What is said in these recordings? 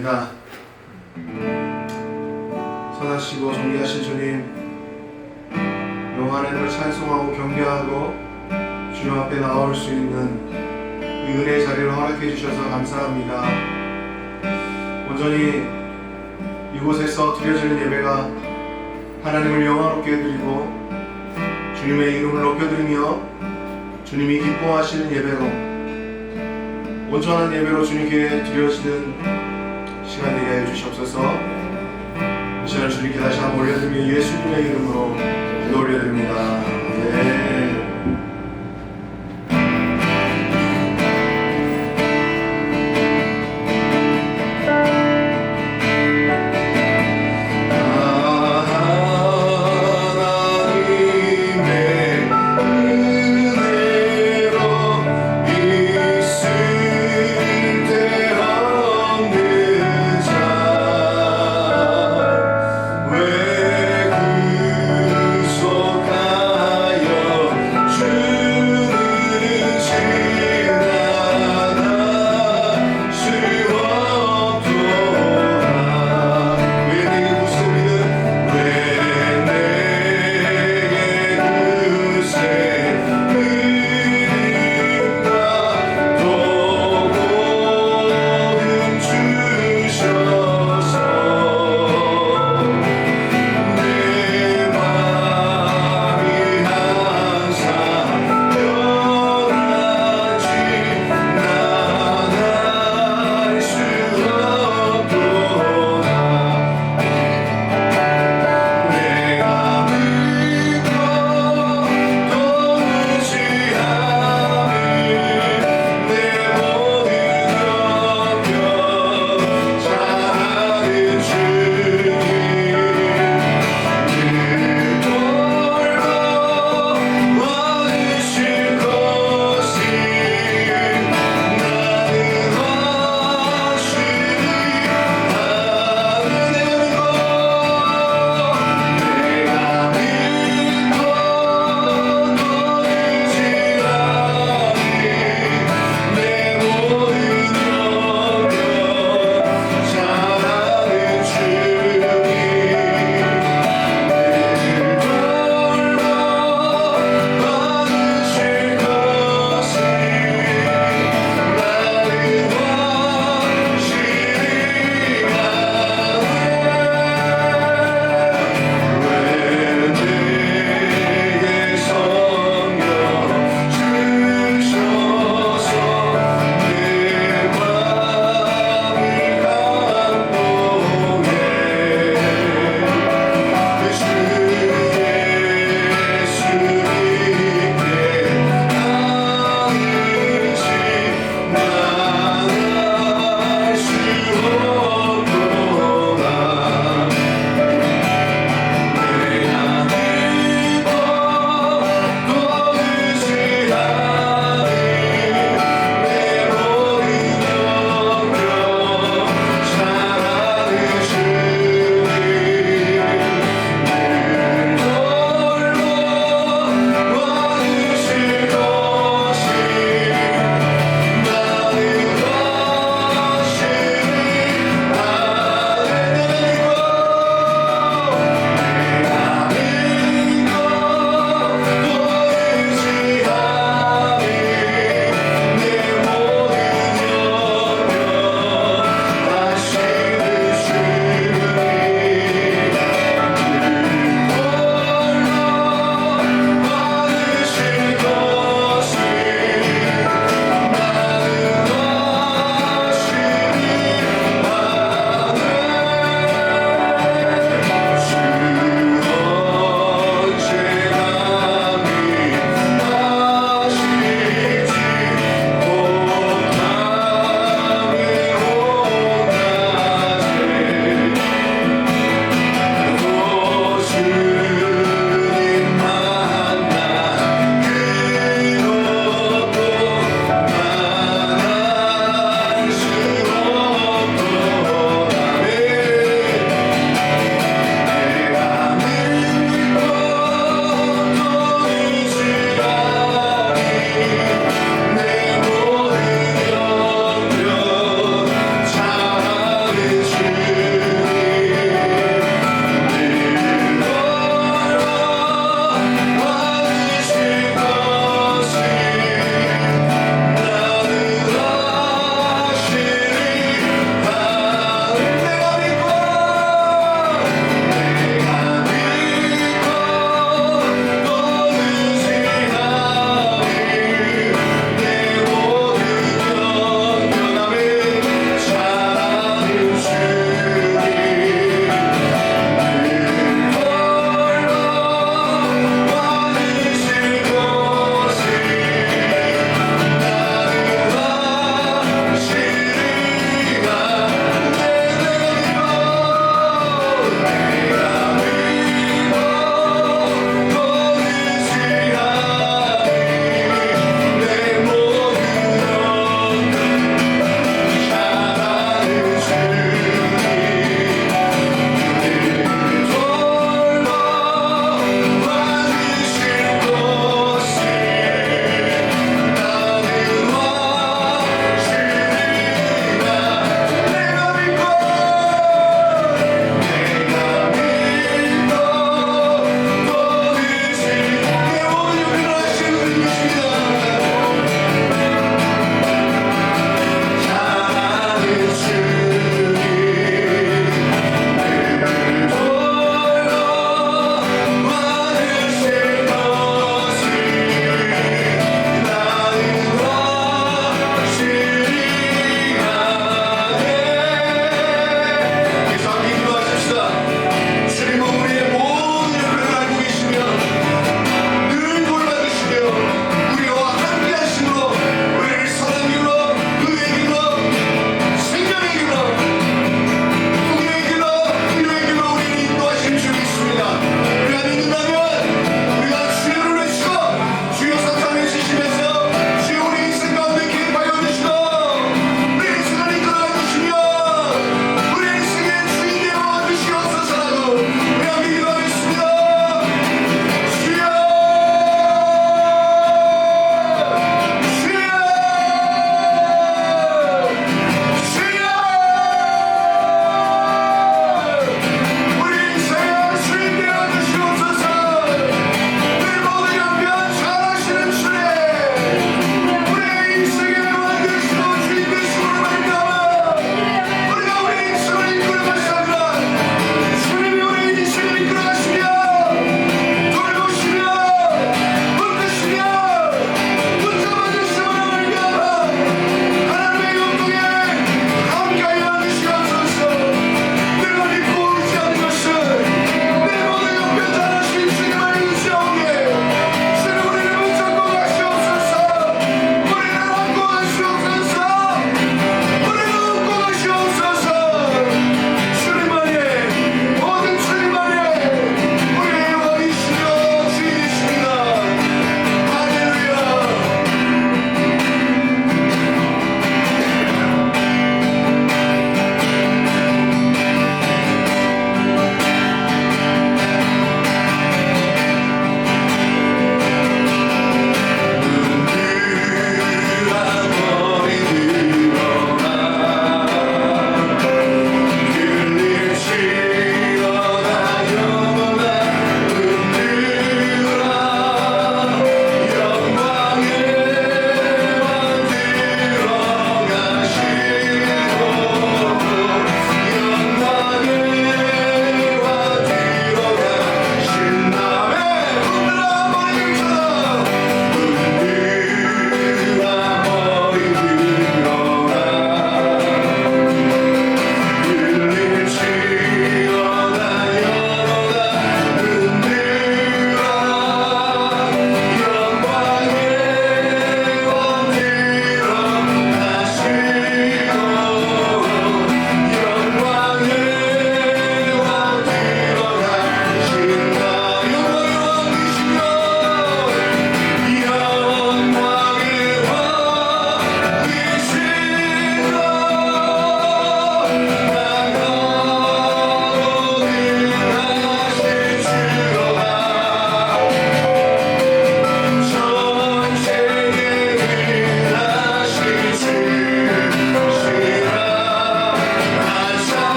기도드립니다. 선하시고 존귀하신 주님, 영원한 을 찬송하고 경배하고 주님 앞에 나올 수 있는 이 은혜의 자리를 허락해 주셔서 감사합니다. 온전히 이곳에서 드려지는 예배가 하나님을 영화롭게 드리고 주님의 이름을 높여드리며 주님이 기뻐하시는 예배로, 온전한 예배로 주님께 드려지는 시간 되게 하여 주시옵소서. 이 시간 주님께 다시 한번 올려드리며 예수님의 이름으로 기도 올려드립니다. 네. 왜 구속하여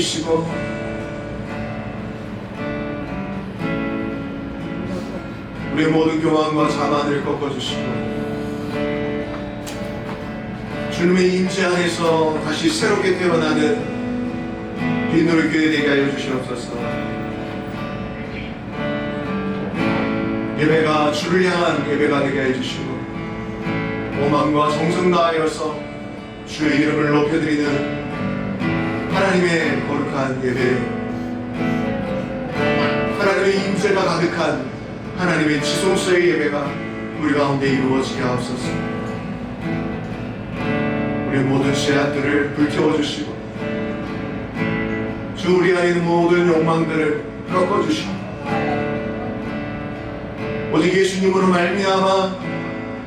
이기시고 우리의 모든 교만과 자만을 꺾어주시고 주님의 임재 안에서 다시 새롭게 태어나는 빈노를 교회 되게 하여 주시옵소서. 예배가 주를 향한 예배가 되게 해 주시고 오만과 정성 다하여서 주의 이름을 높여드리는 하나님의 거룩한 예배, 하나님의 임재가 가득한 하나님의 지성소의 예배가 우리 가운데 이루어지게 하옵소서. 우리의 모든 죄악들을 불태워주시고 주 우리 안에 있는 모든 욕망들을 꺾어주시고 오직 예수님으로 말미암아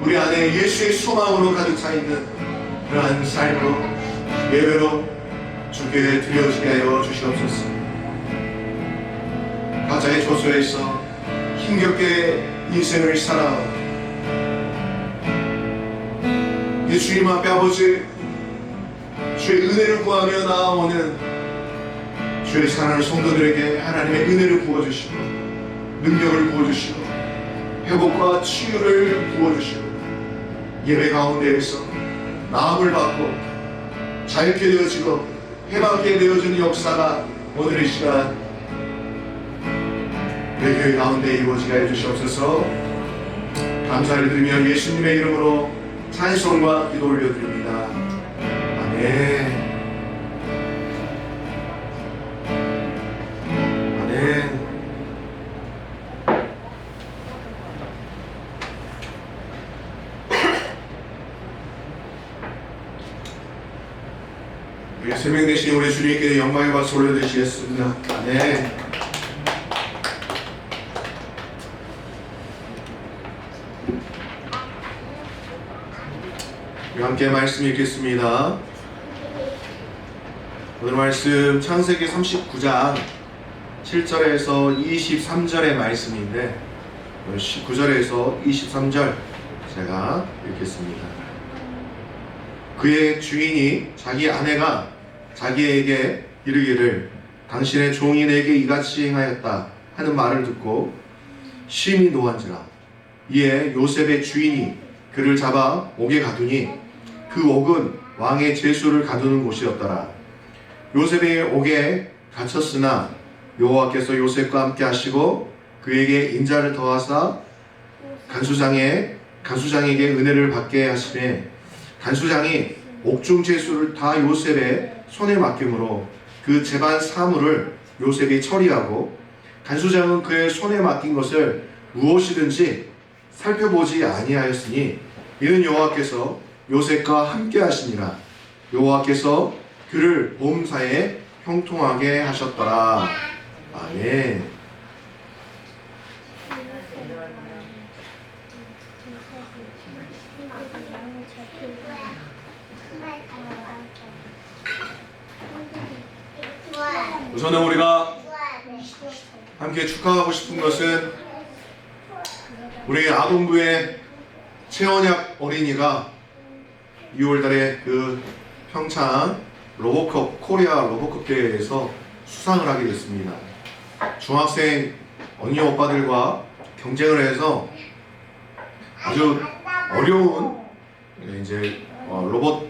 우리 안에 예수의 소망으로 가득 차 있는 그러한 삶으로 예배로 주께 드려지게 하여 주시옵소서. 각자의 조소에서 힘겹게 인생을 살아 주님 앞에 아버지 주의 은혜를 구하며 나아오는 주의 사랑하는 성도들에게 하나님의 은혜를 부어주시고 능력을 부어주시고 회복과 치유를 부어주시고 예배 가운데에서 마음을 받고 자유케 되어지고 해방케 되어지는 역사가 오늘 이 시간 내 교회 가운데 이루어지게 해주시옵소서. 감사를 드리며 예수님의 이름으로 찬송과 기도 올려드립니다. 아멘. 아멘. 우리 세명 되신 우리 주님께 영광의 박수 올려드리시겠습니다. 아멘. 함께 말씀 읽겠습니다. 오늘 말씀 창세기 39장 7절에서 23절의 말씀인데 19절에서 23절 제가 읽겠습니다. 그의 주인이 자기 아내가 자기에게 이르기를 당신의 종이 내게 이같이 행하였다 하는 말을 듣고 심히 노한지라. 이에 요셉의 주인이 그를 잡아 옥에 가두니 그 옥은 왕의 제수를 가두는 곳이었더라. 요셉이 옥에 갇혔으나 여호와께서 요셉과 함께 하시고 그에게 인자를 더하사 간수장에게 은혜를 받게 하시매 간수장이 옥중 제수를 다 요셉의 손에 맡김으로 그 재반 사물을 요셉이 처리하고 간수장은 그의 손에 맡긴 것을 무엇이든지 살펴보지 아니하였으니 이는 여호와께서 요셉과 함께 하시니라. 여호와께서 그를 범사에 형통하게 하셨더라. 아멘. 우선은 우리가 함께 축하하고 싶은 것은 우리 아동부의 최원혁 어린이가 2월달에 그 평창 로보컵 코리아 로보컵 대회에서 수상을 하게 됐습니다. 중학생 언니 오빠들과 경쟁을 해서 아주 어려운 로봇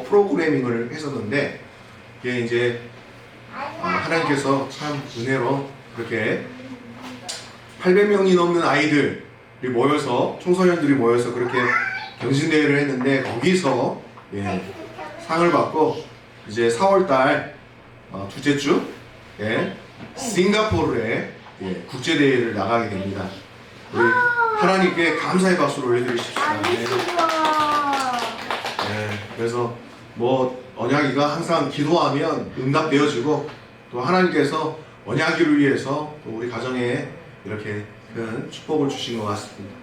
프로그래밍을 했었는데 이게 이제 하나님께서 참 은혜로 그렇게 800명이 넘는 아이들이 모여서 청소년들이 모여서 그렇게 경진대회를 했는데 거기서 상을 받고 이제 4월달 둘째 주 싱가포르에 국제대회를 나가게 됩니다. 우리 하나님께 감사의 박수를 올려드리십시오. 그래서 언약이가 항상 기도하면 응답되어지고 또 하나님께서 언약이를 위해서 또 우리 가정에 이렇게 큰 축복을 주신 것 같습니다.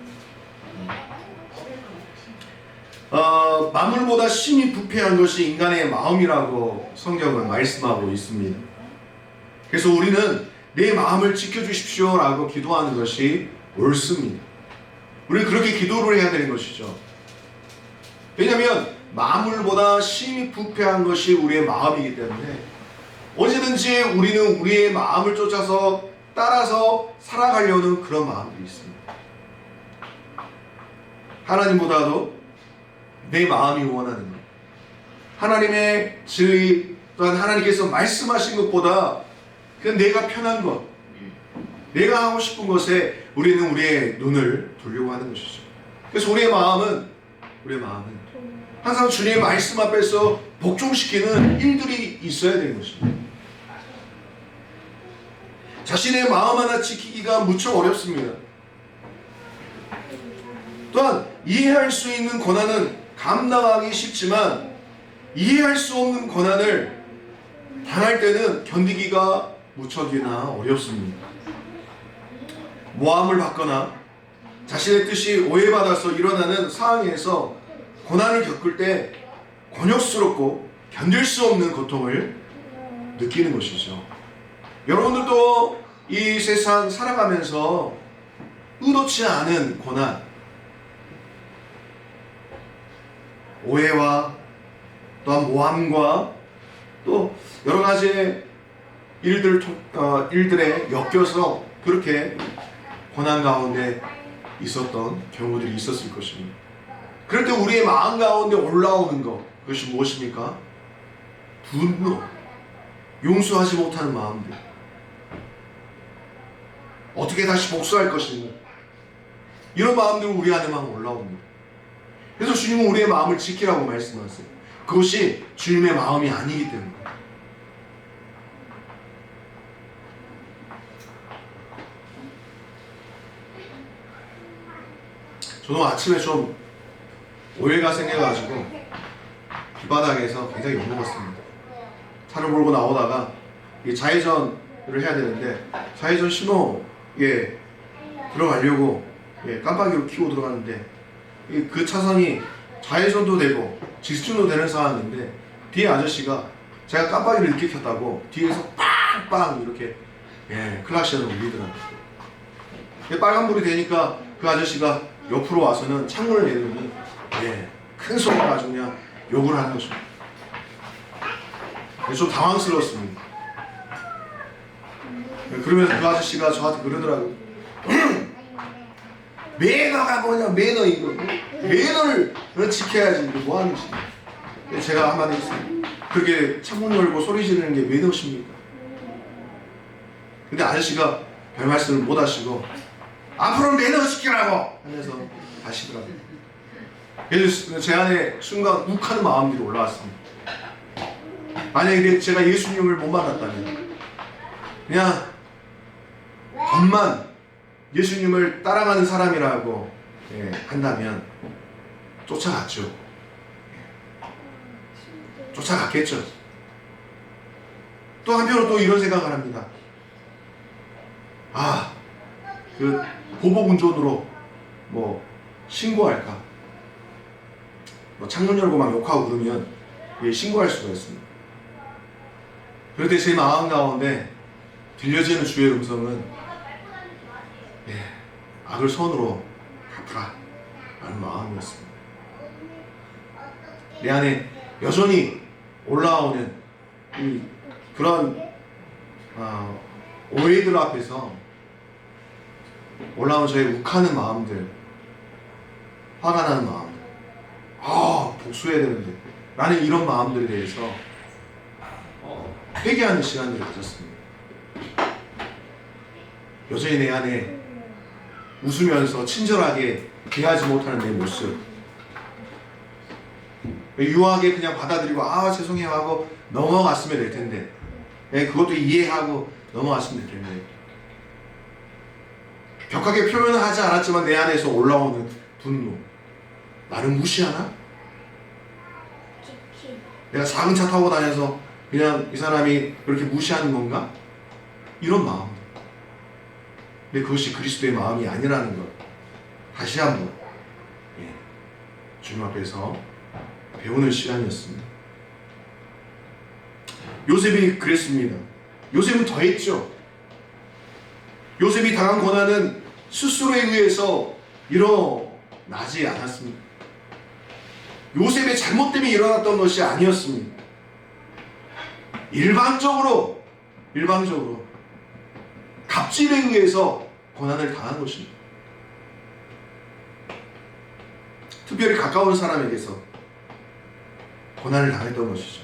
만물보다 심히 부패한 것이 인간의 마음이라고 성경은 말씀하고 있습니다. 그래서 우리는 내 마음을 지켜주십시오 라고 기도하는 것이 옳습니다. 우리는 그렇게 기도를 해야 되는 것이죠. 왜냐하면 만물보다 심히 부패한 것이 우리의 마음이기 때문에 언제든지 우리는 우리의 마음을 쫓아서 따라서 살아가려는 그런 마음들이 있습니다. 하나님보다도 내 마음이 원하는 것, 하나님의 진리 또한 하나님께서 말씀하신 것보다 그냥 내가 편한 것, 내가 하고 싶은 것에 우리는 우리의 눈을 돌려고 하는 것이죠. 그래서 우리의 마음은 항상 주님의 말씀 앞에서 복종시키는 일들이 있어야 되는 것입니다. 자신의 마음 하나 지키기가 무척 어렵습니다. 또한 이해할 수 있는 고난은 감당하기 쉽지만 이해할 수 없는 고난을 당할 때는 견디기가 무척이나 어렵습니다. 모함을 받거나 자신의 뜻이 오해받아서 일어나는 상황에서 고난을 겪을 때 곤욕스럽고 견딜 수 없는 고통을 느끼는 것이죠. 여러분들도 이 세상 살아가면서 의도치 않은 고난, 오해와 또한 모함과 또 여러 가지 일들에 엮여서 그렇게 고난 가운데 있었던 경우들이 있었을 것입니다. 그럴 때 우리의 마음 가운데 올라오는 것, 그것이 무엇입니까? 분노, 용서하지 못하는 마음들, 어떻게 다시 복수할 것인가, 이런 마음들이 우리 안에만 올라옵니다. 그래서 주님은 우리의 마음을 지키라고 말씀하세요. 그것이 주님의 마음이 아니기 때문에. 저도 아침에 좀 오해가 생겨가지고 길바닥에서 굉장히 욕먹었습니다. 차를 몰고 나오다가 좌회전을 해야 되는데 좌회전 신호에 들어가려고 깜빡이로 켜고 들어가는데 그 차선이 좌회전도 되고 직진도 되는 상황인데 뒤에 아저씨가 제가 깜빡이를 늦게 켰다고 뒤에서 빵빵 이렇게 클락션을 울리더라고요. 빨간불이 되니까 그 아저씨가 옆으로 와서는 창문을 내더니 큰 소리로 아주 그냥 욕을 하는 것입니다. 좀 당황스러웠습니다. 그러면서 그 아저씨가 저한테 그러더라고요. 매너가 뭐냐, 매너 이거. 매너를 지켜야지. 이거 뭐 하는 짓이야. 제가 한마디 했어요. 그렇게 창문 열고 소리 지르는 게 매너십니까? 근데 아저씨가 별 말씀을 못 하시고 앞으로 매너 지키라고 하면서 하시더라고요. 그래서 제 안에 순간 욱하는 마음들이 올라왔습니다. 만약에 제가 예수님을 못 만났다면 그냥 겉만 예수님을 따라가는 사람이라고 한다면 쫓아갔죠. 쫓아갔겠죠. 또 한편으로 또 이런 생각을 합니다. 그 보복운전으로 뭐 신고할까? 뭐 창문 열고 막 욕하고 그러면 신고할 수가 있습니다. 그럴 때 제 마음 가운데 들려지는 주의 음성은 악을 선으로 갚으라 라는 마음이었습니다. 내 안에 여전히 올라오는 그런 오해들 앞에서 올라오는 저의 욱하는 마음들, 화가 나는 마음들, 복수해야 되는데 라는 이런 마음들에 대해서 회개하는 시간들을 가졌습니다. 여전히 내 안에 웃으면서 친절하게 대하지 못하는 내 모습, 유하게 그냥 받아들이고 죄송해요 하고 넘어갔으면 될 텐데, 그것도 이해하고 넘어갔으면 될 텐데, 격하게 표현은 하지 않았지만 내 안에서 올라오는 분노, 나를 무시하나? 내가 작은 차 타고 다녀서 그냥 이 사람이 그렇게 무시하는 건가? 이런 마음. 근데 그것이 그리스도의 마음이 아니라는 것 다시 한번 주님 앞에서 배우는 시간이었습니다. 요셉이 그랬습니다. 요셉은 더했죠. 요셉이 당한 고난은 스스로에 의해서 일어나지 않았습니다. 요셉의 잘못 때문에 일어났던 것이 아니었습니다. 일방적으로 갑질에 의해서 고난을 당한 것입니다. 특별히 가까운 사람에게서 고난을 당했던 것이죠.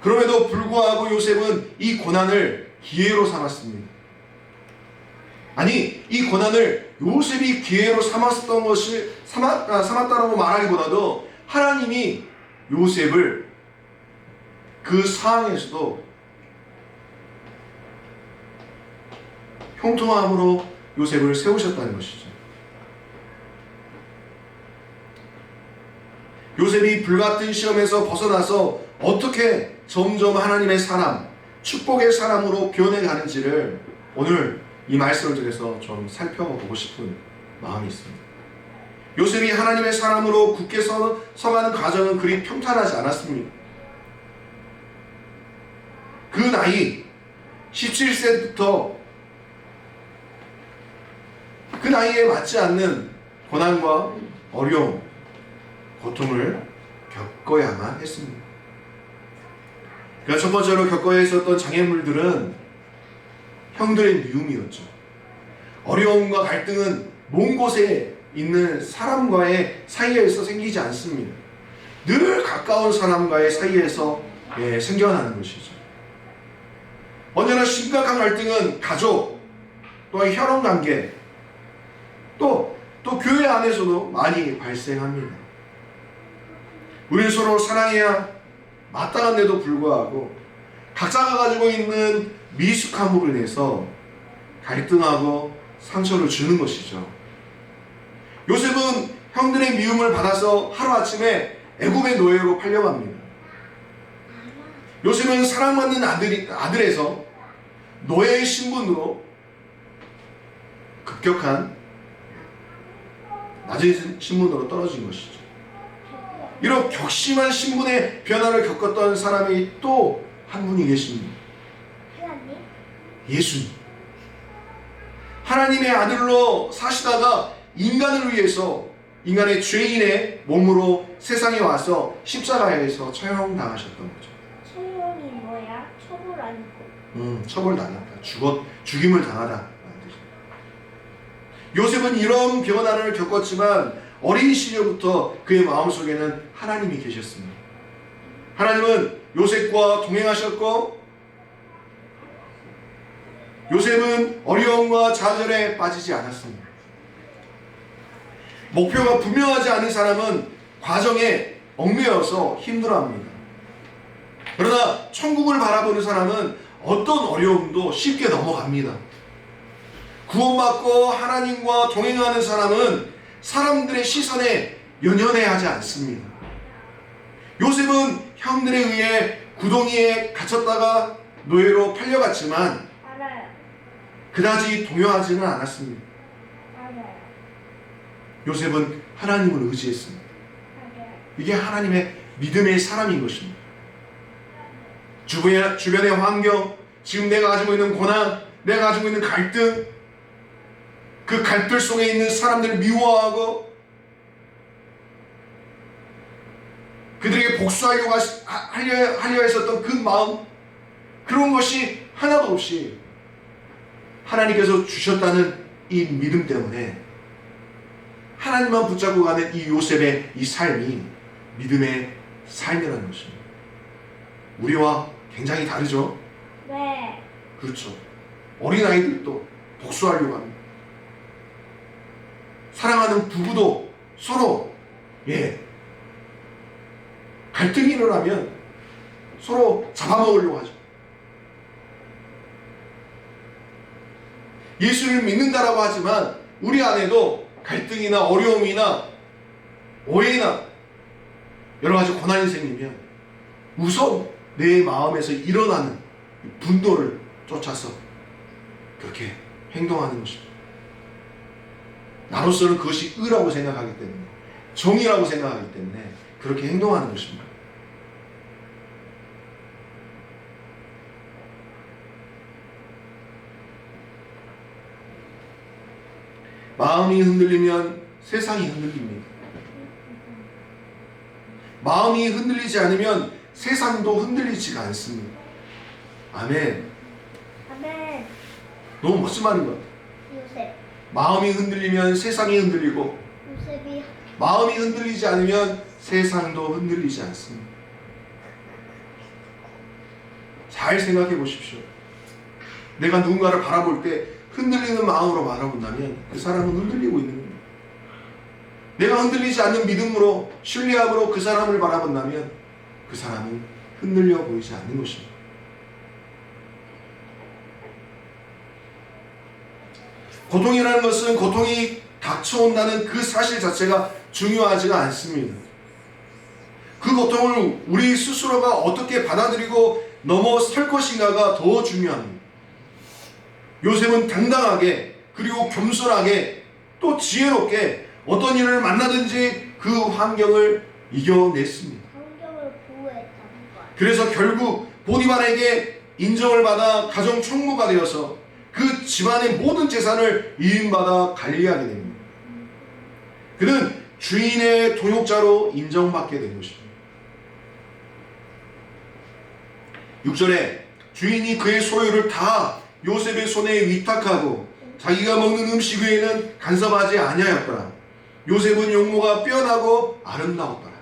그럼에도 불구하고 요셉은 이 고난을 기회로 삼았습니다. 아니, 이 고난을 요셉이 기회로 삼았던 것이 삼았다라고 말하기보다도 하나님이 요셉을 그 상황에서도 형통함으로 요셉을 세우셨다는 것이죠. 요셉이 불같은 시험에서 벗어나서 어떻게 점점 하나님의 사람, 축복의 사람으로 변해가는지를 오늘 이 말씀을 통해서 좀 살펴보고 싶은 마음이 있습니다. 요셉이 하나님의 사람으로 굳게 서가는 과정은 그리 평탄하지 않았습니다. 그 나이 17세부터 그 나이에 맞지 않는 고난과 어려움, 고통을 겪어야만 했습니다. 그러니까 첫 번째로 겪어야 했었던 장애물들은 형들의 미움이었죠. 어려움과 갈등은 먼 곳에 있는 사람과의 사이에서 생기지 않습니다. 늘 가까운 사람과의 사이에서 생겨나는 것이죠. 언제나 심각한 갈등은 가족, 또한 혈연관계, 또 교회 안에서도 많이 발생합니다. 우리는 서로 사랑해야 마땅한데도 불구하고 각자가 가지고 있는 미숙함으로 인해서 갈등하고 상처를 주는 것이죠. 요셉은 형들의 미움을 받아서 하루아침에 애굽의 노예로 팔려갑니다. 요셉은 사랑받는 아들에서 노예의 신분으로 급격한 낮은 신분으로 떨어진 것이죠. 이런 격심한 신분의 변화를 겪었던 사람이 또 한 분이 계십니다. 예수님. 하나님의 아들로 사시다가 인간을 위해서 인간의 죄인의 몸으로 세상에 와서 십자가에서 처형당하셨던 거죠. 처형이 뭐야? 처벌 아니고. 처벌당했다. 죽임을 당하다. 요셉은 이런 변화를 겪었지만 어린 시절부터 그의 마음속에는 하나님이 계셨습니다. 하나님은 요셉과 동행하셨고 요셉은 어려움과 좌절에 빠지지 않았습니다. 목표가 분명하지 않은 사람은 과정에 얽매여서 힘들어합니다. 그러나 천국을 바라보는 사람은 어떤 어려움도 쉽게 넘어갑니다. 구원받고 하나님과 동행하는 사람은 사람들의 시선에 연연해하지 않습니다. 요셉은 형들에 의해 구덩이에 갇혔다가 노예로 팔려갔지만 알아요. 그다지 동요하지는 않았습니다. 알아요. 요셉은 하나님을 의지했습니다. 알아요. 이게 하나님의 믿음의 사람인 것입니다. 주변의 환경, 지금 내가 가지고 있는 고난, 내가 가지고 있는 갈등, 그 갈등 속에 있는 사람들을 미워하고 그들에게 복수하려고 하려 했었던 그 마음, 그런 것이 하나도 없이 하나님께서 주셨다는 이 믿음 때문에 하나님만 붙잡고 가는 이 요셉의 이 삶이 믿음의 삶이라는 것입니다. 우리와 굉장히 다르죠? 네. 그렇죠. 어린아이들도 복수하려고 합니다. 사랑하는 부부도 서로 갈등이 일어나면 서로 잡아먹으려고 하죠. 예수를 믿는다라고 하지만 우리 안에도 갈등이나 어려움이나 오해나 여러 가지 고난이 생기면 우선 내 마음에서 일어나는 분노를 쫓아서 그렇게 행동하는 것입니다. 나로서는 그것이 의라고 생각하기 때문에, 정의라고 생각하기 때문에 그렇게 행동하는 것입니다. 마음이 흔들리면 세상이 흔들립니다. 마음이 흔들리지 않으면 세상도 흔들리지가 않습니다. 아멘. 아멘. 너무 멋진 말인 것 같아요. 요셉. 마음이 흔들리면 세상이 흔들리고, 요셉이 마음이 흔들리지 않으면 세상도 흔들리지 않습니다. 잘 생각해 보십시오. 내가 누군가를 바라볼 때 흔들리는 마음으로 바라본다면 그 사람은 흔들리고 있는 겁니다. 내가 흔들리지 않는 믿음으로, 신뢰함으로 그 사람을 바라본다면 그 사람은 흔들려 보이지 않는 것입니다. 고통이라는 것은 고통이 닥쳐온다는 그 사실 자체가 중요하지가 않습니다. 그 고통을 우리 스스로가 어떻게 받아들이고 넘어설 것인가가 더 중요합니다. 요셉은 당당하게, 그리고 겸손하게, 또 지혜롭게 어떤 일을 만나든지 그 환경을 이겨냈습니다. 환경을 보호했다는 거. 그래서 결국 보디발에게 인정을 받아 가정 총무가 되어서 그 집안의 모든 재산을 이임받아 관리하게 됩니다. 그는 주인의 동역자로 인정받게 된 것입니다. 6절에 주인이 그의 소유를 다 요셉의 손에 위탁하고 자기가 먹는 음식 외에는 간섭하지 아니하였더라. 요셉은 용모가 빼어나고 아름다웠더라.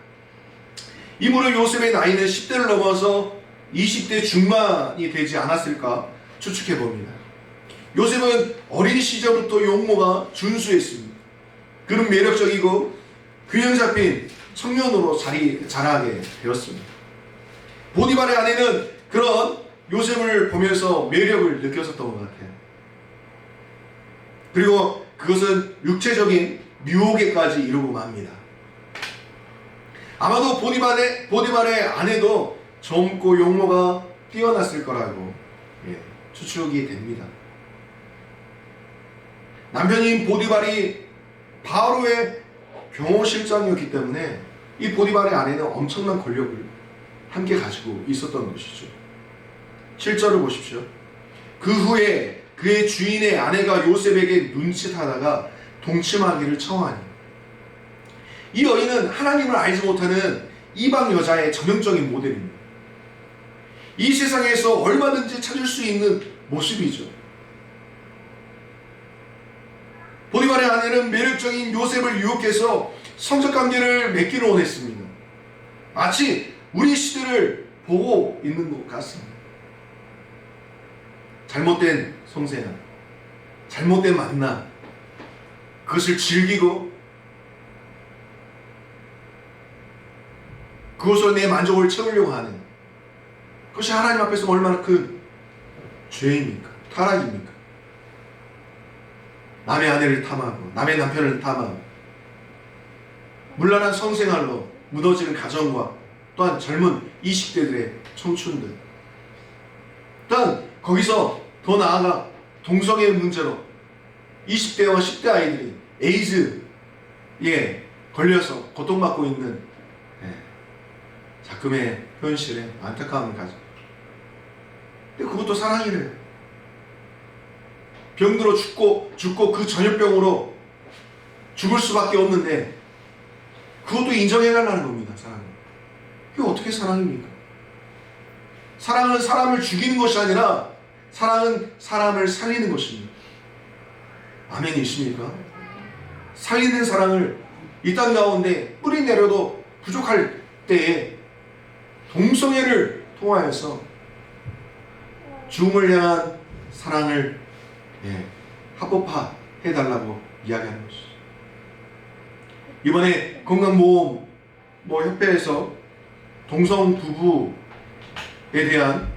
이무로 요셉의 나이는 10대를 넘어서 20대 중반이 되지 않았을까 추측해 봅니다. 요셉은 어린 시절부터 용모가 준수했습니다. 그는 매력적이고 균형 잡힌 청년으로 자라게 되었습니다. 보디발의 아내는 그런 요셉을 보면서 매력을 느꼈었던 것 같아요. 그리고 그것은 육체적인 유혹에까지 이르고 맙니다. 아마도 보디발의 아내도 젊고 용모가 뛰어났을 거라고 추측이 됩니다. 남편인 보디발이 바로의 경호실장이었기 때문에 이 보디발의 아내는 엄청난 권력을 함께 가지고 있었던 것이죠. 7절을 보십시오. 그 후에 그의 주인의 아내가 요셉에게 눈짓하다가 동침하기를 청하니, 이 여인은 하나님을 알지 못하는 이방 여자의 전형적인 모델입니다. 이 세상에서 얼마든지 찾을 수 있는 모습이죠. 보디발의 아내는 매력적인 요셉을 유혹해서 성적관계를 맺기를 원했습니다. 마치 우리 시대를 보고 있는 것 같습니다. 잘못된 성생활, 잘못된 만남, 그것을 즐기고 그것으로 내 만족을 채우려고 하는, 그것이 하나님 앞에서 얼마나 큰 죄입니까? 타락입니까? 남의 아내를 탐하고 남의 남편을 탐하고 문란한 성생활로 무너지는 가정과 또한 젊은 20대들의 청춘들, 또한 거기서 더 나아가 동성애 문제로 20대와 10대 아이들이 에이즈에 걸려서 고통받고 있는 작금의 현실에 안타까움을 가져. 근데 그것도 사랑이래요. 병들어 죽고 그 전염병으로 죽을 수밖에 없는데 그것도 인정해달라는 겁니다. 사랑은. 이게 어떻게 사랑입니까? 사랑은 사람을 죽이는 것이 아니라 사랑은 사람을 살리는 것입니다. 아멘이십니까? 살리는 사랑을 이 땅 가운데 뿌리 내려도 부족할 때에 동성애를 통하여서 죽음을 향한 사랑을 합법화해달라고 이야기하는 것이죠. 이번에 건강보험 협회에서 동성 부부에 대한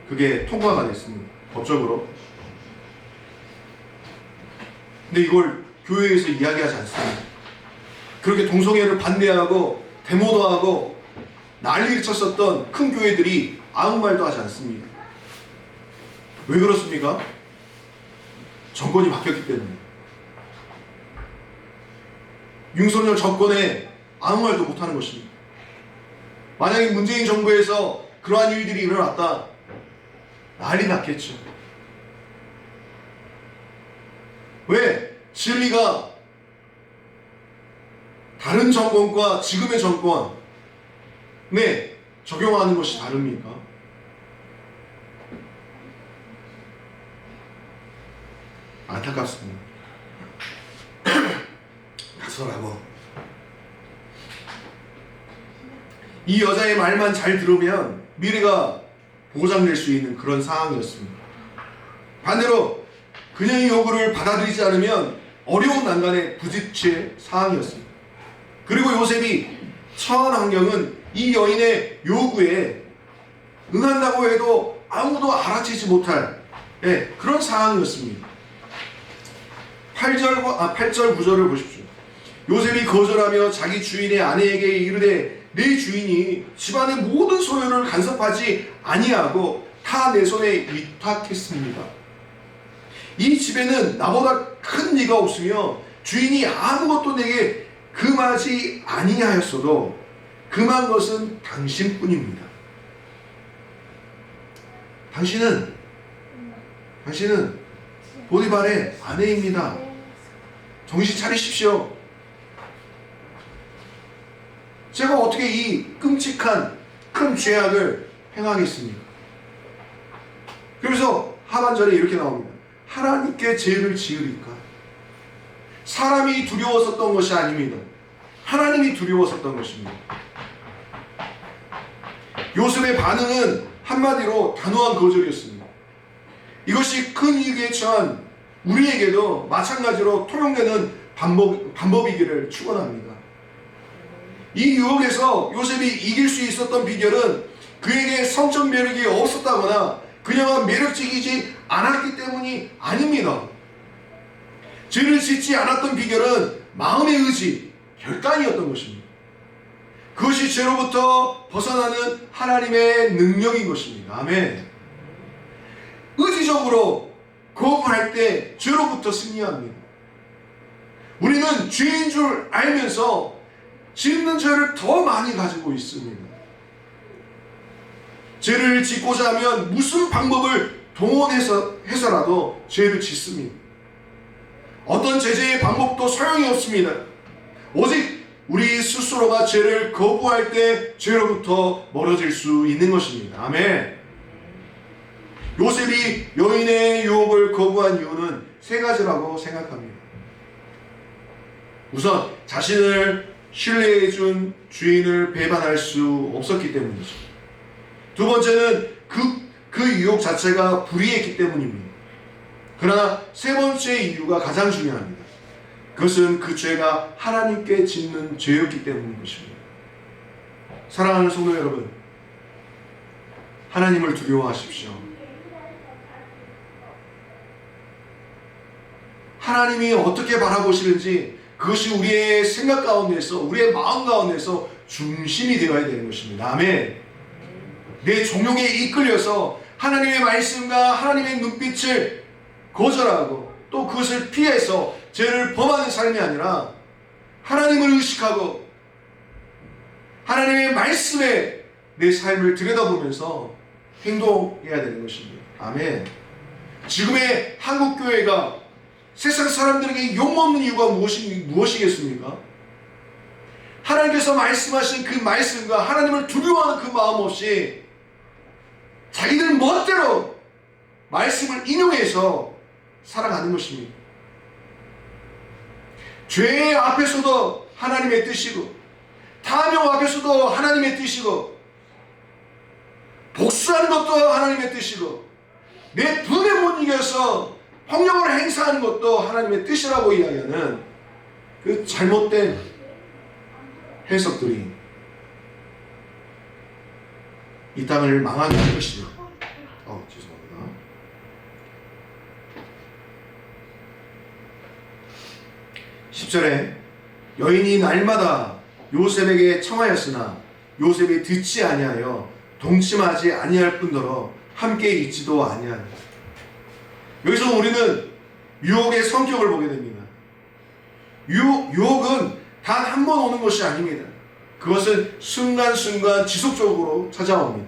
그게 통과가 됐습니다. 법적으로. 근데 이걸 교회에서 이야기하지 않습니다. 그렇게 동성애를 반대하고 데모도 하고 난리를 쳤었던 큰 교회들이 아무 말도 하지 않습니다. 왜 그렇습니까? 정권이 바뀌었기 때문에. 윤석열 정권에 아무 말도 못하는 것입니다. 만약에 문재인 정부에서 그러한 일들이 일어났다, 난리 났겠죠. 왜? 진리가 다른 정권과 지금의 정권, 적용하는 것이 다릅니까? 안타깝습니다. 가서라고 이 여자의 말만 잘 들으면 미래가 보장될 수 있는 그런 상황이었습니다. 반대로 그녀의 요구를 받아들이지 않으면 어려운 난간에 부딪힐 상황이었습니다. 그리고 요셉이 처한 환경은 이 여인의 요구에 응한다고 해도 아무도 알아채지 못할 그런 상황이었습니다. 8절 9절을 보십시오. 요셉이 거절하며 자기 주인의 아내에게 이르되 내 주인이 집안의 모든 소유를 간섭하지 아니하고 다 내 손에 위탁했습니다. 이 집에는 나보다 큰 이가 없으며 주인이 아무것도 내게 금하지 아니하였어도 금한 것은 당신뿐입니다. 당신은 보디발의 아내입니다. 정신 차리십시오. 제가 어떻게 이 끔찍한 큰 죄악을 행하겠습니까? 그래서 하반절에 이렇게 나옵니다. 하나님께 죄를 지으리까? 사람이 두려웠었던 것이 아닙니다. 하나님이 두려웠었던 것입니다. 요셉의 반응은 한마디로 단호한 거절이었습니다. 이것이 큰 위기에 처한 우리에게도 마찬가지로 통용되는 방법이기를 축원합니다. 이 유혹에서 요셉이 이길 수 있었던 비결은 그에게 성적 매력이 없었다거나 그녀가 매력적이지 않았기 때문이 아닙니다. 죄를 짓지 않았던 비결은 마음의 의지, 결단이었던 것입니다. 그것이 죄로부터 벗어나는 하나님의 능력인 것입니다. 아멘. 의지적으로 거부할 때 죄로부터 승리합니다. 우리는 죄인 줄 알면서 짓는 죄를 더 많이 가지고 있습니다. 죄를 짓고자 하면 무슨 방법을 동원해서라도 죄를 짓습니다. 어떤 제재의 방법도 소용이 없습니다. 오직 우리 스스로가 죄를 거부할 때 죄로부터 멀어질 수 있는 것입니다. 아멘. 요셉이 여인의 유혹을 거부한 이유는 세 가지라고 생각합니다. 우선 자신을 신뢰해준 주인을 배반할 수 없었기 때문이죠. 두 번째는 그 유혹 자체가 불의했기 때문입니다. 그러나 세 번째 이유가 가장 중요합니다. 그것은 그 죄가 하나님께 짓는 죄였기 때문인 것입니다. 사랑하는 성도 여러분, 하나님을 두려워하십시오. 하나님이 어떻게 바라보시는지 그것이 우리의 생각 가운데서, 우리의 마음 가운데서 중심이 되어야 되는 것입니다. 아멘. 내 종용에 이끌려서 하나님의 말씀과 하나님의 눈빛을 거절하고 또 그것을 피해서 죄를 범하는 삶이 아니라 하나님을 의식하고 하나님의 말씀에 내 삶을 들여다보면서 행동해야 되는 것입니다. 아멘. 지금의 한국교회가 세상 사람들에게 욕먹는 이유가 무엇이겠습니까? 하나님께서 말씀하신 그 말씀과 하나님을 두려워하는 그 마음 없이 자기들 멋대로 말씀을 인용해서 살아가는 것입니다. 죄 앞에서도 하나님의 뜻이고 탐욕 앞에서도 하나님의 뜻이고 복수하는 것도 하나님의 뜻이고 내 분에 못 이겨서 폭력을 행사하는 것도 하나님의 뜻이라고 이야기하는 그 잘못된 해석들이 이 땅을 망하게 할 것이죠. 죄송합니다. 10절에 여인이 날마다 요셉에게 청하였으나 요셉이 듣지 아니하여 동침하지 아니할 뿐더러 함께 있지도 아니하니. 여기서 우리는 유혹의 성격을 보게 됩니다. 유혹은 단 한 번 오는 것이 아닙니다. 그것은 순간순간 지속적으로 찾아옵니다.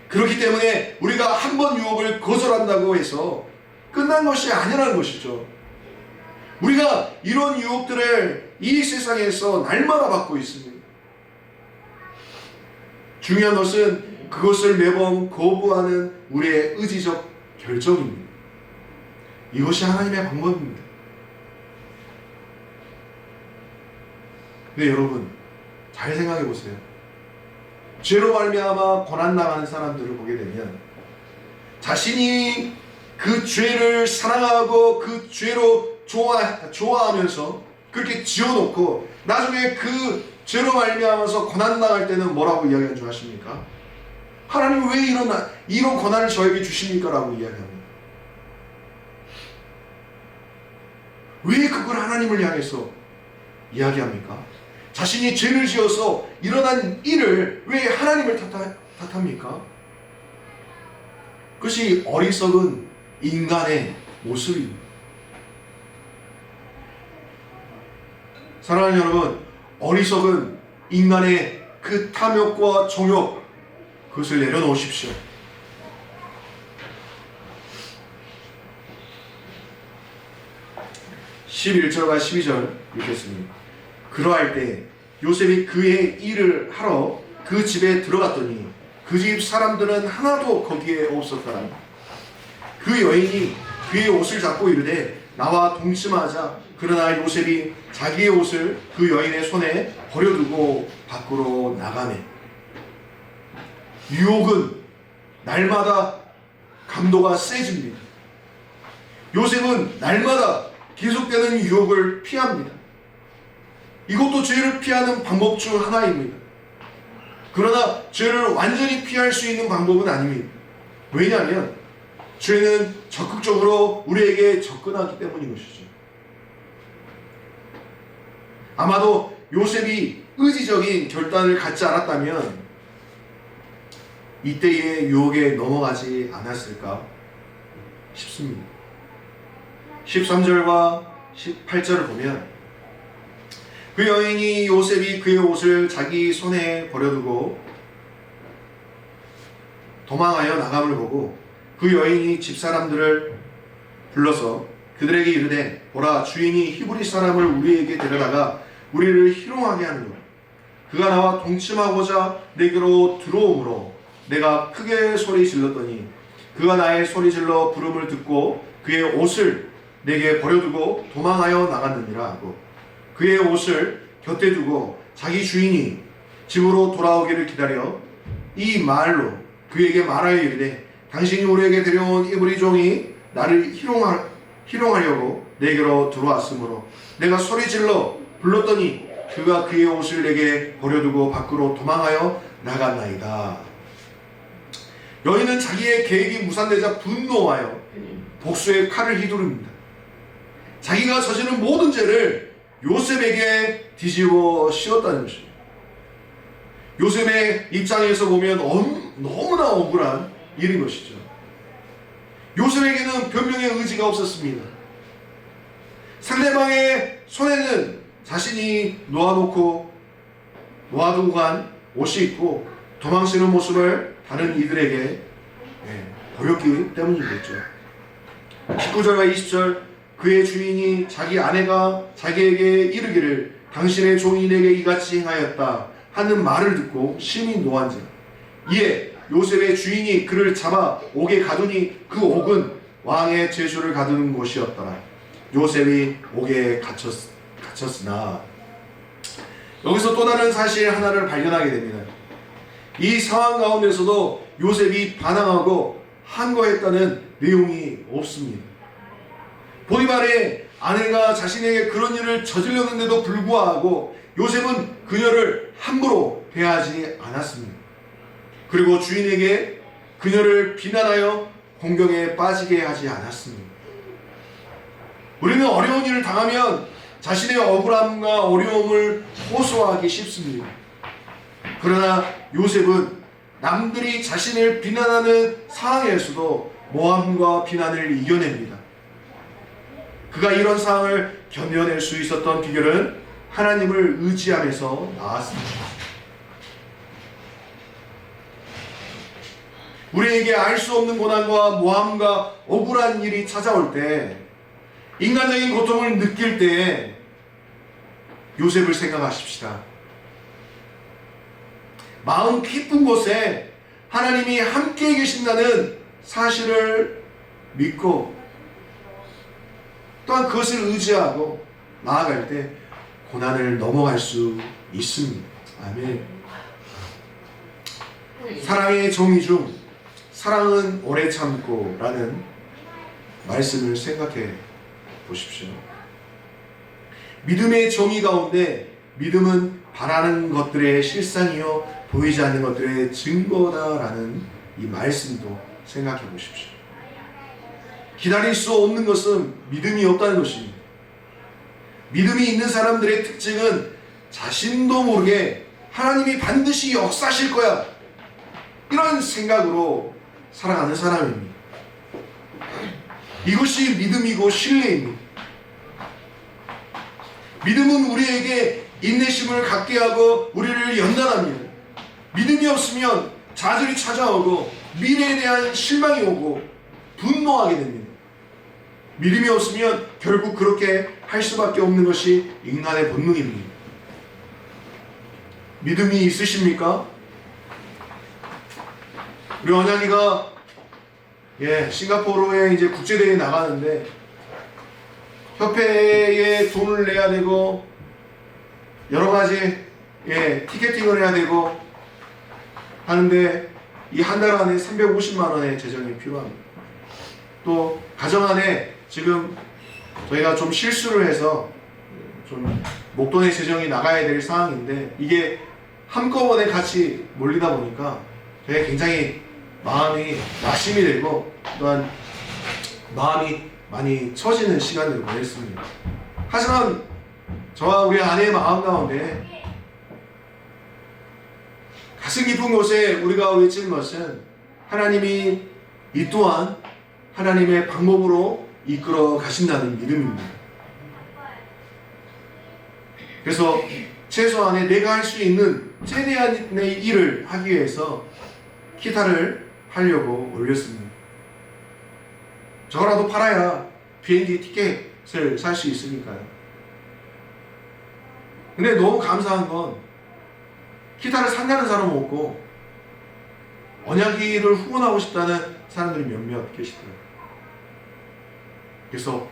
그렇기 때문에 우리가 한 번 유혹을 거절한다고 해서 끝난 것이 아니라는 것이죠. 우리가 이런 유혹들을 이 세상에서 날마다 받고 있습니다. 중요한 것은 그것을 매번 거부하는 우리의 의지적 결정입니다. 이것이 하나님의 방법입니다. 근데 여러분, 잘 생각해 보세요. 죄로 말미암아 고난당하는 사람들을 보게 되면 자신이 그 죄를 사랑하고 그 죄로 좋아하면서 그렇게 지어놓고 나중에 그 죄로 말미암아서 고난당할 때는 뭐라고 이야기하는 줄 아십니까? 하나님 왜 이런 고난을 저에게 주십니까? 라고 이야기합니다. 왜 그걸 하나님을 향해서 이야기합니까? 자신이 죄를 지어서 일어난 일을 왜 하나님을 탓합니까? 그것이 어리석은 인간의 모습입니다. 사랑하는 여러분, 어리석은 인간의 그 탐욕과 정욕, 그것을 내려놓으십시오. 11절과 12절 읽겠습니다. 그러할 때 요셉이 그의 일을 하러 그 집에 들어갔더니 그 집 사람들은 하나도 거기에 없었더라. 그 여인이 그의 옷을 잡고 이르되 나와 동침하자. 그러나 요셉이 자기의 옷을 그 여인의 손에 버려두고 밖으로 나가네. 유혹은 날마다 강도가 세집니다. 요셉은 날마다 계속되는 유혹을 피합니다. 이것도 죄를 피하는 방법 중 하나입니다. 그러나 죄를 완전히 피할 수 있는 방법은 아닙니다. 왜냐하면 죄는 적극적으로 우리에게 접근하기 때문인 것이죠. 아마도 요셉이 의지적인 결단을 갖지 않았다면 이때의 유혹에 넘어가지 않았을까 싶습니다. 13절과 18절을 보면 그 여인이 요셉이 그의 옷을 자기 손에 버려두고 도망하여 나감을 보고 그 여인이 집사람들을 불러서 그들에게 이르되 보라, 주인이 히브리 사람을 우리에게 데려다가 우리를 희롱하게 하느니라. 그가 나와 동침하고자 내게로 들어오므로 내가 크게 소리 질렀더니 그가 나의 소리 질러 부름을 듣고 그의 옷을 내게 버려두고 도망하여 나갔느니라 하고 그의 옷을 곁에 두고 자기 주인이 집으로 돌아오기를 기다려 이 말로 그에게 말하여 이르되 당신이 우리에게 데려온 이브리 종이 나를 희롱하려고 내게로 들어왔으므로 내가 소리질러 불렀더니 그가 그의 옷을 내게 버려두고 밖으로 도망하여 나갔나이다. 여인은 자기의 계획이 무산되자 분노하여 복수의 칼을 휘두릅니다. 자기가 저지른 모든 죄를 요셉에게 뒤집어 씌웠다는 것입니다. 요셉의 입장에서 보면 너무나 억울한 일인 것이죠. 요셉에게는 변명의 의지가 없었습니다. 상대방의 손에는 자신이 놓아두고 간 옷이 있고 도망치는 모습을 다른 이들에게 보였기 때문이겠죠. 19절과 20절 그의 주인이 자기 아내가 자기에게 이르기를 당신의 종이 내게 이같이 행하였다 하는 말을 듣고 심히 노한지라. 이에 요셉의 주인이 그를 잡아 옥에 가두니 그 옥은 왕의 제수를 가두는 곳이었더라. 요셉이 옥에 갇혔으나 여기서 또 다른 사실 하나를 발견하게 됩니다. 이 상황 가운데서도 요셉이 반항하고 항거했다는 내용이 없습니다. 보디발의 아내가 자신에게 그런 일을 저질렀는데도 불구하고 요셉은 그녀를 함부로 대하지 않았습니다. 그리고 주인에게 그녀를 비난하여 공경에 빠지게 하지 않았습니다. 우리는 어려운 일을 당하면 자신의 억울함과 어려움을 호소하기 쉽습니다. 그러나 요셉은 남들이 자신을 비난하는 상황에서도 모함과 비난을 이겨냅니다. 그가 이런 상황을 견뎌낼 수 있었던 비결은 하나님을 의지하면서 나왔습니다. 우리에게 알 수 없는 고난과 모함과 억울한 일이 찾아올 때, 인간적인 고통을 느낄 때 요셉을 생각하십시다. 마음 깊은 곳에 하나님이 함께 계신다는 사실을 믿고 또한 그것을 의지하고 나아갈 때 고난을 넘어갈 수 있습니다. 아멘. 사랑의 정의 중 사랑은 오래 참고 라는 말씀을 생각해 보십시오. 믿음의 정의 가운데 믿음은 바라는 것들의 실상이요 보이지 않는 것들의 증거다라는 이 말씀도 생각해 보십시오. 기다릴 수 없는 것은 믿음이 없다는 것입니다. 믿음이 있는 사람들의 특징은 자신도 모르게 하나님이 반드시 역사하실 거야, 이런 생각으로 살아가는 사람입니다. 이것이 믿음이고 신뢰입니다. 믿음은 우리에게 인내심을 갖게 하고 우리를 연단합니다. 믿음이 없으면 좌절이 찾아오고 미래에 대한 실망이 오고 분노하게 됩니다. 믿음이 없으면 결국 그렇게 할 수밖에 없는 것이 인간의 본능입니다. 믿음이 있으십니까? 우리 언양이가 싱가포르에 이제 국제대회에 나가는데 협회에 돈을 내야 되고 여러 가지 티켓팅을 해야 되고 하는데 이 한 달 안에 350만 원의 재정이 필요합니다. 또 가정 안에 지금 저희가 좀 실수를 해서 좀 목돈의 재정이 나가야 될 상황인데 이게 한꺼번에 같이 몰리다 보니까 저희가 굉장히 마음이 낙심이 되고 또한 마음이 많이 처지는 시간을 보냈습니다. 하지만 저와 우리 아내의 마음 가운데 가슴 깊은 곳에 우리가 외치는 것은 하나님이 이 또한 하나님의 방법으로 이끌어 가신다는 믿음입니다. 그래서 최소한의 내가 할 수 있는 최대한의 일을 하기 위해서 기타를 하려고 올렸습니다. 저거라도 팔아야 비행기 티켓을 살 수 있으니까요. 근데 너무 감사한 건 기타를 산다는 사람은 없고 언약이를 후원하고 싶다는 사람들이 몇몇 계시더라고요. 그래서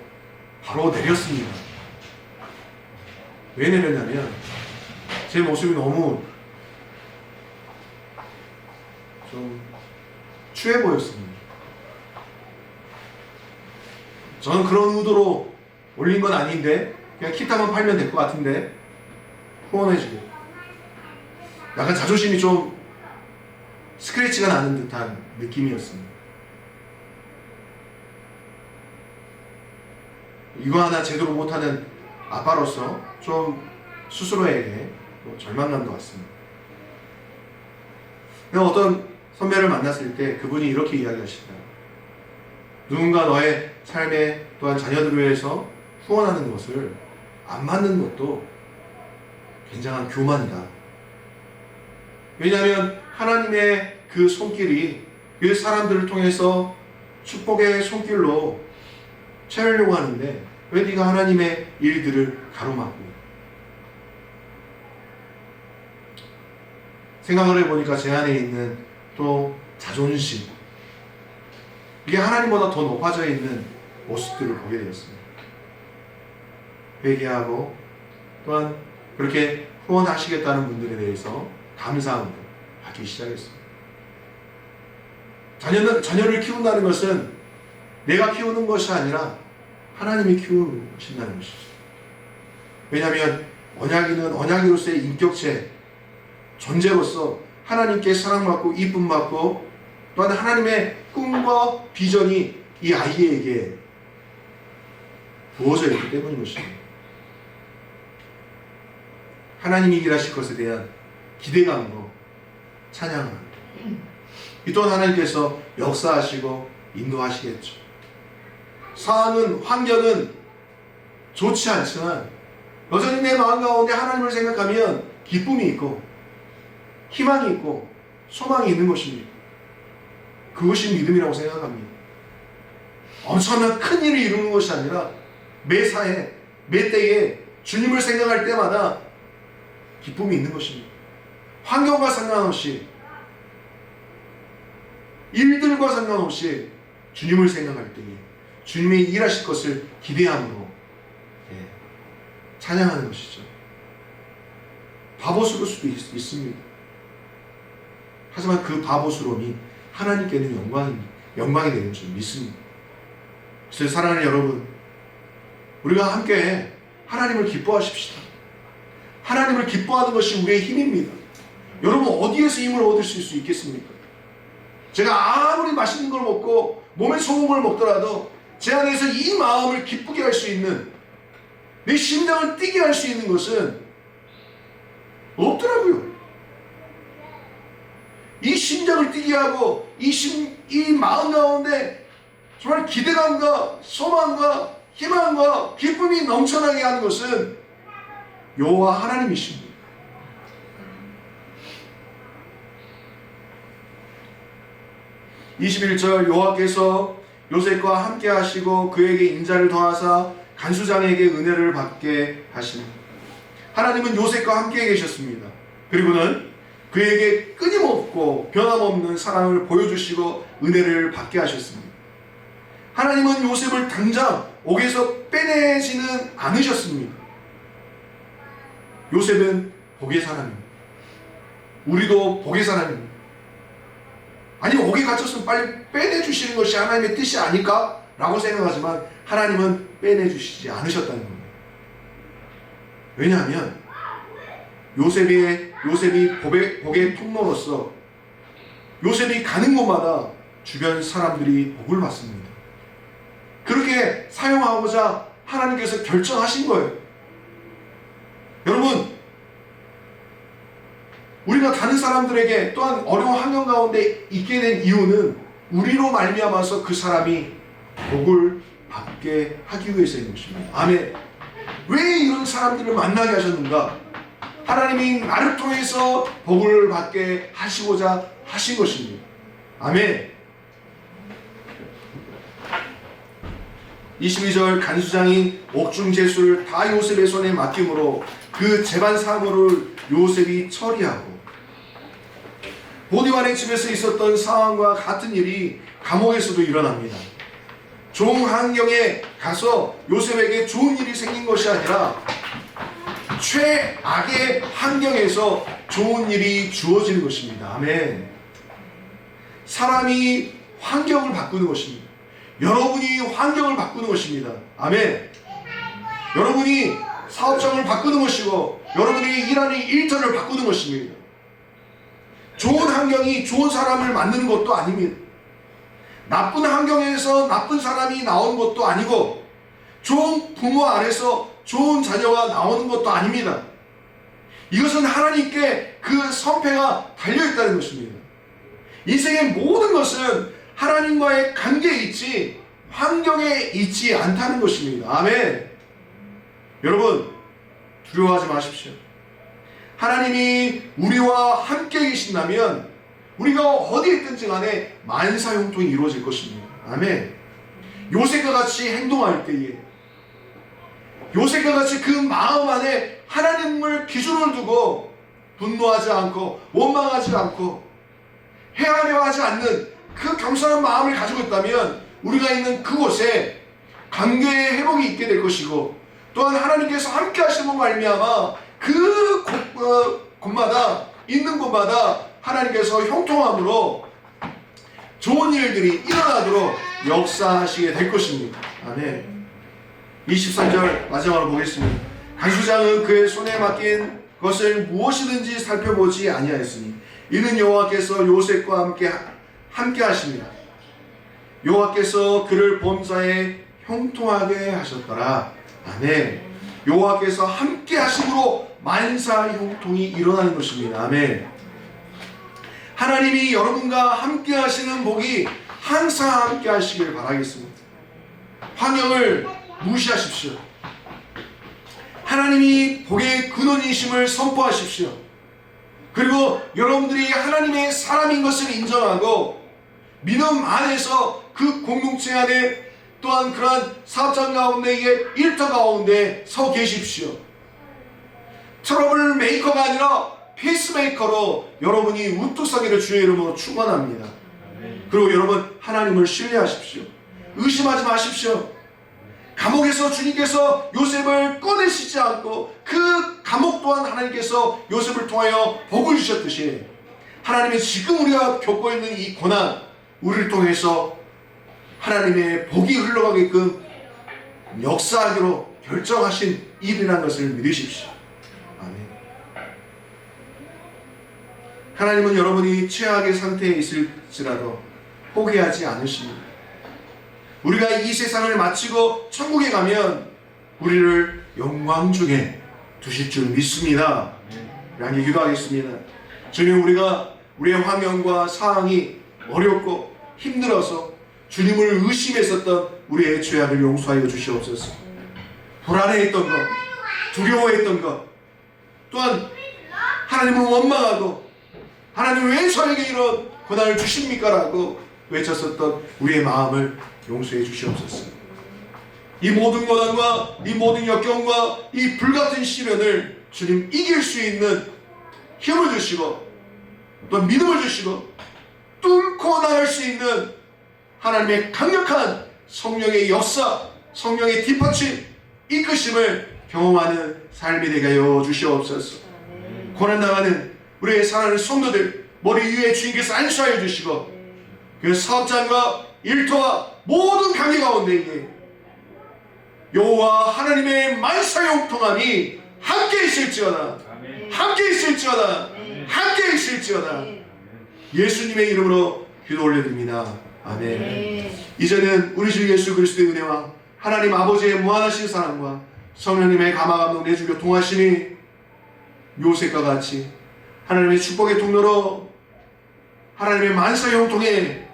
바로 내렸습니다. 왜 내렸냐면 제 모습이 너무 좀 추해 보였습니다. 저는 그런 의도로 올린 건 아닌데 그냥 기타만 팔면 될 것 같은데 후원해주고 약간 자존심이 좀 스크래치가 나는 듯한 느낌이었습니다. 이거 하나 제대로 못하는 아빠로서 좀 스스로에게 절망감도 왔습니다. 어떤 선배를 만났을 때 그분이 이렇게 이야기하시더라고요. 누군가 너의 삶에 또한 자녀들을 위해서 후원하는 것을 안 맞는 것도 굉장한 교만이다. 왜냐하면 하나님의 그 손길이 그 사람들을 통해서 축복의 손길로 채우려고 하는데 왜 네가 하나님의 일들을 가로막고. 생각을 해보니까 제 안에 있는 또 자존심, 이게 하나님보다 더 높아져 있는 모습들을 보게 되었습니다. 회개하고 또한 그렇게 후원하시겠다는 분들에 대해서 감사함을 받기 시작했습니다. 자녀를 키운다는 것은 내가 키우는 것이 아니라 하나님이 키우신다는 것이죠. 왜냐하면 언약이는 언약이로서의 인격체, 존재로서 하나님께 사랑받고 이쁨받고 또한 하나님의 꿈과 비전이 이 아이에게 부어져 있기 때문인 것입니다. 하나님이 일하실 것에 대한 기대감으로 찬양합니다. 이 또한 하나님께서 역사하시고 인도하시겠죠. 상황은, 환경은 좋지 않지만 여전히 내 마음 가운데 하나님을 생각하면 기쁨이 있고 희망이 있고 소망이 있는 것입니다. 그것이 믿음이라고 생각합니다. 엄청난 큰 일을 이루는 것이 아니라 매사에, 매때에 주님을 생각할 때마다 기쁨이 있는 것입니다. 환경과 상관없이, 일들과 상관없이 주님을 생각할 때에 주님의 일하실 것을 기대함으로 찬양하는 것이죠. 바보스러울 수도 있습니다. 하지만 그 바보스러움이 하나님께는 영광이 되는 줄 믿습니다. 그래서 사랑하는 여러분, 우리가 함께 하나님을 기뻐하십시다. 하나님을 기뻐하는 것이 우리의 힘입니다. 여러분, 어디에서 힘을 얻을 수 있겠습니까? 제가 아무리 맛있는 걸 먹고 몸에 좋은 걸 먹더라도 제 안에서 이 마음을 기쁘게 할 수 있는, 내 심장을 뛰게 할 수 있는 것은 없더라고요. 이 심장을 뛰게 하고 이 마음 가운데 정말 기대감과 소망과 희망과 기쁨이 넘쳐나게 하는 것은 여호와 하나님이십니다. 21절 여호와께서 요셉과 함께 하시고 그에게 인자를 더하사 간수장에게 은혜를 받게 하시니, 하나님은 요셉과 함께 계셨습니다. 그리고는 그에게 끊임없고 변함없는 사랑을 보여주시고 은혜를 받게 하셨습니다. 하나님은 요셉을 당장 옥에서 빼내지는 않으셨습니다. 요셉은 복의 사람입니다. 우리도 복의 사람입니다. 아니, 옥에 갇혔으면 빨리 빼내주시는 것이 하나님의 뜻이 아닐까? 라고 생각하지만 하나님은 빼내주시지 않으셨다는 겁니다. 왜냐하면 요셉이 복의 통로로서 요셉이 가는 곳마다 주변 사람들이 복을 받습니다. 그렇게 사용하고자 하나님께서 결정하신 거예요. 여러분, 우리가 다른 사람들에게 또한 어려운 환경 가운데 있게 된 이유는 우리로 말미암아서 그 사람이 복을 받게 하기 위해서인 것입니다. 아멘. 왜 이런 사람들을 만나게 하셨는가? 하나님이 나를 통해서 복을 받게 하시고자 하신 것입니다. 아멘. 22절 간수장이 옥중 제수를 다 요셉의 손에 맡김으로 그 재반 사무를 요셉이 처리하고, 보디발의 집에서 있었던 상황과 같은 일이 감옥에서도 일어납니다. 좋은 환경에 가서 요셉에게 좋은 일이 생긴 것이 아니라 최악의 환경에서 좋은 일이 주어지는 것입니다. 아멘. 사람이 환경을 바꾸는 것입니다. 여러분이 환경을 바꾸는 것입니다. 아멘. 여러분이 사업장을 바꾸는 것이고 여러분이 일하는 일터를 바꾸는 것입니다. 좋은 환경이 좋은 사람을 만드는 것도 아닙니다. 나쁜 환경에서 나쁜 사람이 나오는 것도 아니고 좋은 부모 아래서 좋은 자녀가 나오는 것도 아닙니다. 이것은 하나님께 그 선패가 달려있다는 것입니다. 인생의 모든 것은 하나님과의 관계에 있지 환경에 있지 않다는 것입니다. 아멘. 여러분, 두려워하지 마십시오. 하나님이 우리와 함께 계신다면 우리가 어디에 있든지 간에 만사형통이 이루어질 것입니다. 아멘. 요셉과 같이 행동할 때에, 요셉과 같이 그 마음 안에 하나님을 기준을 두고 분노하지 않고 원망하지 않고 헤아려 하지 않는 그 겸손한 마음을 가지고 있다면 우리가 있는 그곳에 관계의 회복이 있게 될 것이고, 또한 하나님께서 함께 하시는 말미암아 그 곳마다 있는 곳마다 하나님께서 형통함으로 좋은 일들이 일어나도록 역사하시게 될 것입니다. 아멘. 23절 마지막으로 보겠습니다. 간수장은 그의 손에 맡긴 것을 무엇이든지 살펴보지 아니하였으니 이는 여호와께서 요셉과 함께 하십니다. 여호와께서 그를 범사에 형통하게 하셨더라. 아멘. 여호와께서 함께 하심으로 만사 형통이 일어나는 것입니다. 아멘. 하나님이 여러분과 함께 하시는 복이 항상 함께 하시길 바라겠습니다. 환경을 무시하십시오. 하나님이 복의 근원이심을 선포하십시오. 그리고 여러분들이 하나님의 사람인 것을 인정하고 믿음 안에서 그 공동체 안에 또한 그러한 사업장 가운데의 일터 가운데 서 계십시오. 트러블 메이커가 아니라 페이스메이커로 여러분이 우뚝 서기를 주의 이름으로 축원합니다. 그리고 여러분 하나님을 신뢰하십시오. 의심하지 마십시오. 감옥에서 주님께서 요셉을 꺼내시지 않고 그 감옥 또한 하나님께서 요셉을 통하여 복을 주셨듯이 하나님이 지금 우리가 겪고 있는 이 고난 우리를 통해서 하나님의 복이 흘러가게끔 역사하기로 결정하신 일이라는 것을 믿으십시오. 아멘. 하나님은 여러분이 최악의 상태에 있을지라도 포기하지 않으십니다. 우리가 이 세상을 마치고 천국에 가면 우리를 영광 중에 두실 줄 믿습니다. 라는 기도하겠습니다. 주님, 우리의 환경과 상황이 어렵고 힘들어서 주님을 의심했었던 우리의 죄악을 용서하여 주시옵소서. 불안해했던 것, 두려워했던 것, 또한 하나님을 원망하고 하나님 왜 저에게 이런 고난을 주십니까? 라고 외쳤었던 우리의 마음을 용서해 주시옵소서. 이 모든 고난과 이 모든 역경과 이 불같은 시련을 주님 이길 수 있는 힘을 주시고 또 믿음을 주시고 뚫고 나갈 수 있는 하나님의 강력한 성령의 역사, 성령의 뒷받침, 이끄심을 경험하는 삶이 되게 하여 주시옵소서. 고난당하는 우리의 사랑하는 성도들 머리 위에 주님께서 안수하여 주시고 그 사업장과 일터와 모든 관계 가운데에 여호와 하나님의 만사형통함이 함께 있을지어다. 함께 있을지어다. 함께 있을지어다. 예수님의 이름으로 기도 올려드립니다. 아멘. 이제는 우리 주 예수 그리스도의 은혜와 하나님 아버지의 무한하신 사랑과 성령님의 감화감동 내주 교통하심이 요셉과 같이 하나님의 축복의 통로로 하나님의 만사형통의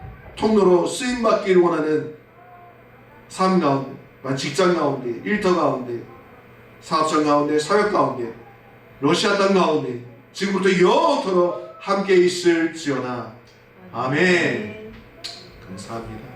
통로로 쓰임받기를 원하는 삶 가운데, 직장 가운데, 일터 가운데, 사업장 가운데, 사역 가운데, 러시아 땅 가운데 지금부터 영원토록 함께 있을지어다. 아멘. 감사합니다.